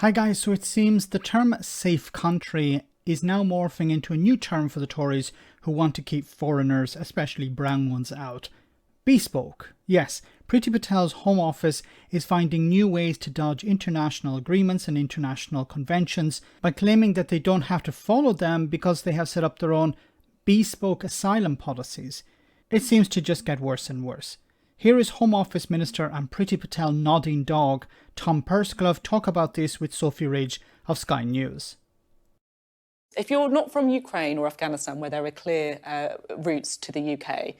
Hi guys, so it seems the term safe country is now morphing into a new term for the Tories who want to keep foreigners, especially brown ones, out. Bespoke. Yes, Priti Patel's Home Office is finding new ways to dodge international agreements and international conventions by claiming that they don't have to follow them because they have set up their own bespoke asylum policies. It seems to just get worse and worse. Here is Home Office Minister and Priti Patel nodding dog Tom Pursglove talk about this with Sophy Ridge of Sky News. If you're not from Ukraine or Afghanistan, where there are clear routes to the UK,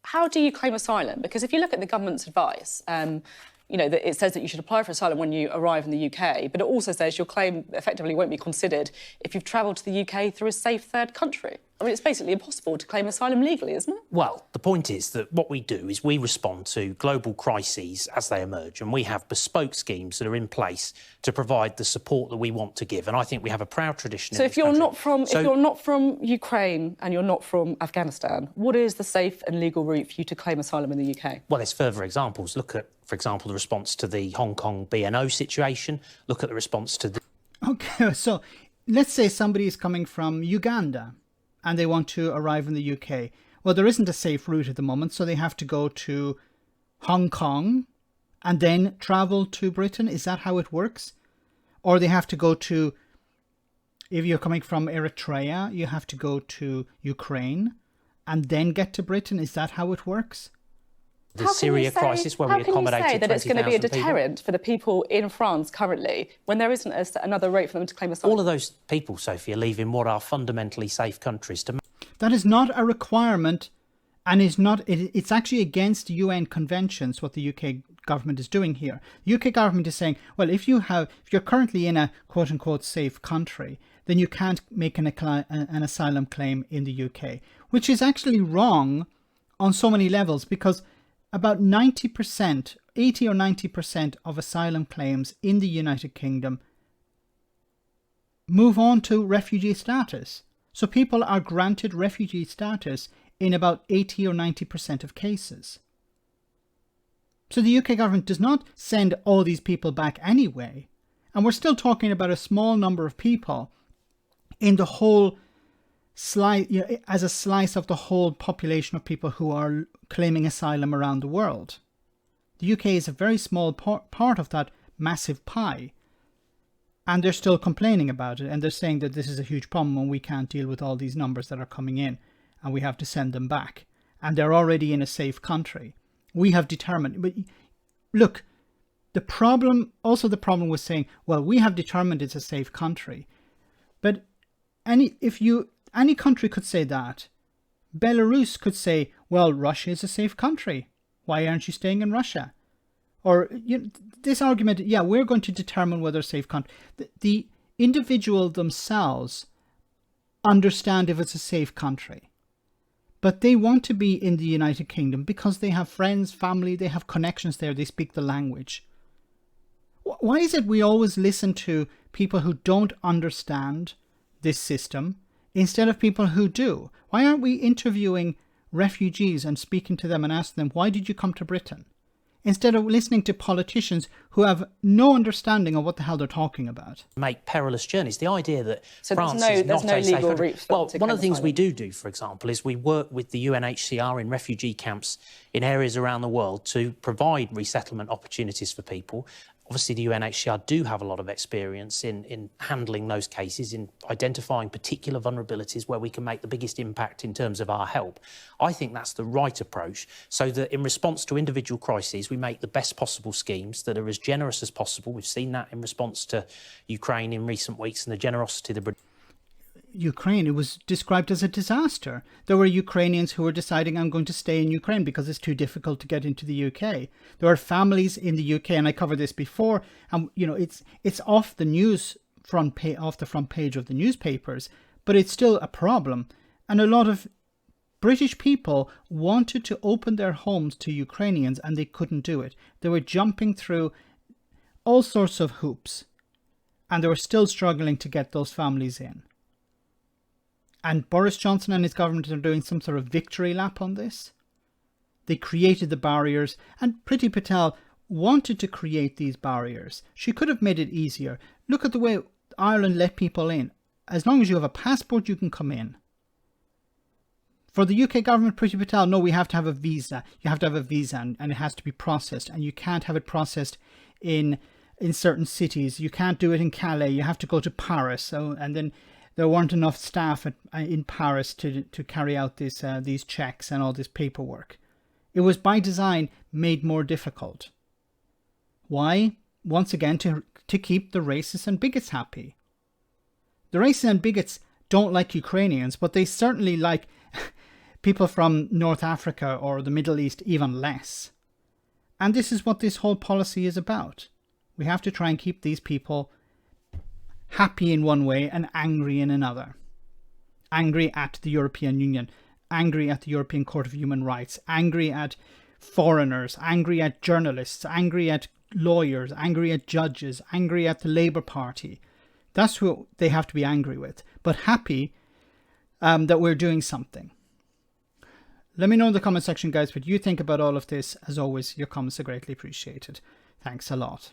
how do you claim asylum? Because if you look at the government's advice, that it says that you should apply for asylum when you arrive in the UK, but it also says your claim effectively won't be considered if you've travelled to the UK through a safe third country. I mean, it's basically impossible to claim asylum legally, isn't it? Well, the point is that what we do is we respond to global crises as they emerge, and we have bespoke schemes that are in place to provide the support that we want to give. And I think we have a proud tradition. So if you're not from Ukraine and you're not from Afghanistan, what is the safe and legal route for you to claim asylum in the UK? Well, there's further examples. Look at, for example, the response to the Hong Kong BNO situation. Look at the response to the... Okay, so let's say somebody is coming from Uganda and they want to arrive in the UK. Well, there isn't a safe route at the moment, so they have to go to Hong Kong and then travel to Britain. Is that how it works? Or they have to go to, if you're coming from Eritrea, you have to go to Ukraine and then get to Britain. Is that how it works? The Syria crisis where we accommodated 20,000 people. How can you say that it's going to be a deterrent for the people in France currently when there isn't another route for them to claim asylum? All of those people, Sophie, are leaving what are fundamentally safe countries to... That is not a requirement, and it's actually against UN conventions what the UK government is doing here. The UK government is saying, well, if you're currently in a quote-unquote safe country, then you can't make an asylum claim in the UK, which is actually wrong on so many levels, because about 90%, 80 or 90% of asylum claims in the United Kingdom move on to refugee status. So people are granted refugee status in about 80 or 90% of cases. So the UK government does not send all these people back anyway. And we're still talking about a small number of people in the whole slice, as a slice of the whole population of people who are claiming asylum around the world. The UK is a very small part of that massive pie. And they're still complaining about it. And they're saying that this is a huge problem and we can't deal with all these numbers that are coming in. And we have to send them back. And they're already in a safe country. We have determined... But look, the problem was saying, well, we have determined it's a safe country. But any country could say that. Belarus could say, well, Russia is a safe country. Why aren't you staying in Russia? Or this argument, yeah, we're going to determine whether a safe country. The individual themselves understand if it's a safe country. But they want to be in the United Kingdom because they have friends, family, they have connections there, they speak the language. Why is it we always listen to people who don't understand this system instead of people who do? Why aren't we interviewing refugees and speaking to them and asking them, why did you come to Britain? Instead of listening to politicians who have no understanding of what the hell they're talking about. Make perilous journeys. The idea that France is not no a safe legal country. route. Well, one of the things we do, for example, is we work with the UNHCR in refugee camps in areas around the world to provide resettlement opportunities for people. Obviously, the UNHCR do have a lot of experience in handling those cases, in identifying particular vulnerabilities where we can make the biggest impact in terms of our help. I think that's the right approach, so that in response to individual crises, we make the best possible schemes that are as generous as possible. We've seen that in response to Ukraine in recent weeks and the generosity of the Ukraine, it was described as a disaster. There were Ukrainians who were deciding, I'm going to stay in Ukraine because it's too difficult to get into the UK. There are families in the UK, and I covered this before, and it's off the off the front page of the newspapers, but it's still a problem. And a lot of British people wanted to open their homes to Ukrainians and they couldn't do it. They were jumping through all sorts of hoops, and they were still struggling to get those families in. And Boris Johnson and his government are doing some sort of victory lap on this. They created the barriers, and Priti Patel wanted to create these barriers. She could have made it easier. Look at the way Ireland let people in. As long as you have a passport, you can come in. For the UK government, Priti Patel, no, we have to have a visa. You have to have a visa and it has to be processed. And you can't have it processed in certain cities. You can't do it in Calais. You have to go to Paris. So, and then there weren't enough staff in Paris to carry out these checks and all this paperwork. It was by design made more difficult. Why? Once again, to keep the racists and bigots happy. The racists and bigots don't like Ukrainians, but they certainly like people from North Africa or the Middle East even less. And this is what this whole policy is about. We have to try and keep these people happy in one way and angry in another. Angry at the European Union, angry at the European Court of Human Rights, angry at foreigners, angry at journalists, angry at lawyers, angry at judges, angry at the Labour Party. That's who they have to be angry with, but happy that we're doing something. Let me know in the comment section, guys, what you think about all of this. As always, your comments are greatly appreciated. Thanks a lot.